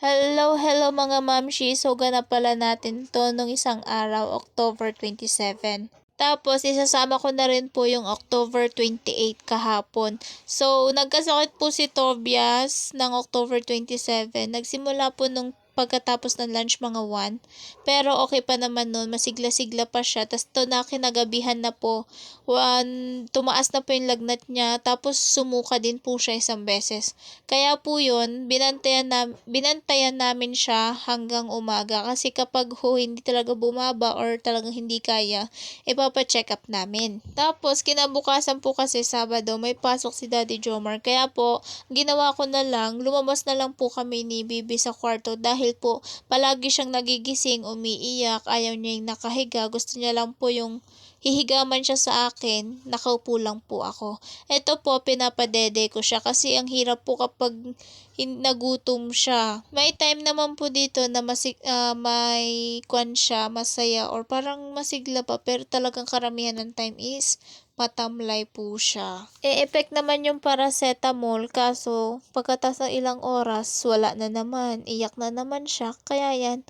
Hello mga mamshi. So, ganap pala natin to nung isang araw, October 27. Tapos, isasama ko na rin po yung October 28 kahapon. So, nagkasakit po si Tobias ng October 27. Nagsimula po nung pagkatapos ng lunch mga 1. Pero okay pa naman nun, masigla-sigla pa siya. Tapos to na kinagabihan na po, tumaas na po yung lagnat niya. Tapos sumuka din po siya isang beses. Kaya po yun, binantayan namin siya hanggang umaga. Kasi kapag hindi talaga bumaba or talagang hindi kaya, ipapa-check up namin. Tapos kinabukasan po kasi Sabado, may pasok si Daddy Jomar. Kaya po, ginawa ko na lang, lumabas na lang po kami ni Bibi sa kwarto dahil po palagi siyang nagigising, umiiyak, ayaw niya yung nakahiga, gusto niya lang po yung hihiga man siya sa akin, nakaupo lang po ako. Ito po, pinapadede ko siya kasi ang hirap po kapag nagutom siya. May time naman po dito na may kwan siya, masaya or parang masigla pa pero talagang karamihan ng time is matamlay po siya. E-effect naman yung paracetamol kaso pagkatapos ng ilang oras wala na naman, iyak na naman siya. Kaya yan,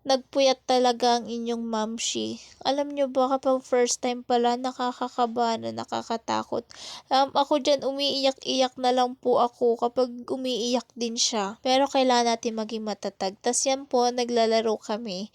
nagpuyat talaga ang inyong mamshi. Alam nyo ba kapag first time pala nakakakaba na nakakatakot. Ako dyan umiiyak-iyak na lang po ako kapag umiiyak din siya. Pero kailangan natin maging matatag. Tas yan po, naglalaro kami.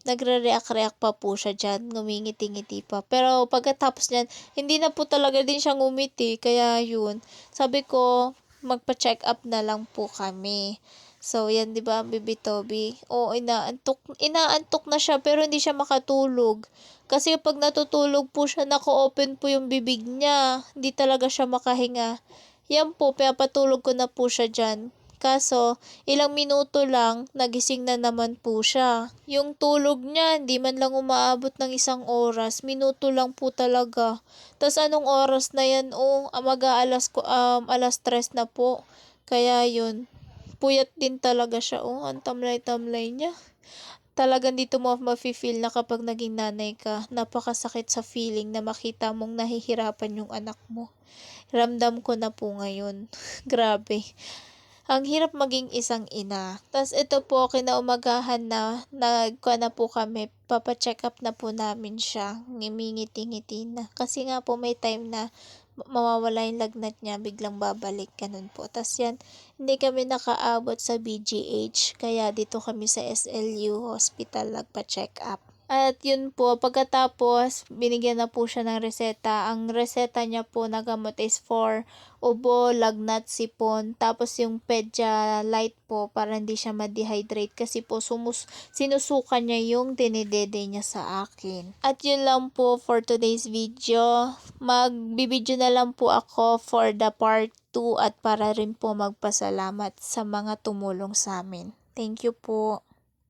Nagre-react-react pa po siya dyan, ngumingiti-ngiti pa. Pero pagkatapos niyan, hindi na po talaga din siya ngumiti, kaya yun. Sabi ko, magpa-check up na lang po kami. So, yan 'di ba, Baby Toby? Oo, inaantok na siya pero hindi siya makatulog. Kasi pag natutulog po siya, naka-open po yung bibig niya. Hindi talaga siya makahinga. Yan po, pinapatulog ko na po siya dyan. Kaso, ilang minuto lang, nagising na naman po siya. Yung tulog niya, hindi man lang umaabot ng 1 oras. Minuto lang po talaga. Tas anong oras na yan? Oh, alas 3 na po. Kaya yun, puyat din talaga siya. Oh, ang tamlay-tamlay niya. Talagang dito mo mafe-feel na kapag naging nanay ka, napakasakit sa feeling na makita mong nahihirapan yung anak mo. Ramdam ko na po ngayon. Grabe. Ang hirap maging isang ina. Tas ito po, kinaumagahan na, nagkuha na po kami, papacheck up na po namin siya. Ngimingiti-ngiti na. Kasi nga po may time na mawawala yung lagnat niya, biglang babalik, ganun po. Tas yan, hindi kami nakaabot sa BGH, kaya dito kami sa SLU Hospital nagpa-check up. At yun po, pagkatapos, binigyan na po siya ng reseta. Ang reseta niya po na gamot is for ubo, lagnat, sipon. Tapos yung Pedja Light po para hindi siya ma-dehydrate kasi po sinusuka niya yung dinidede niya sa akin. At yun lang po for today's video. Magbibideo na lang po ako for the part 2 at para rin po magpasalamat sa mga tumulong sa amin. Thank you po.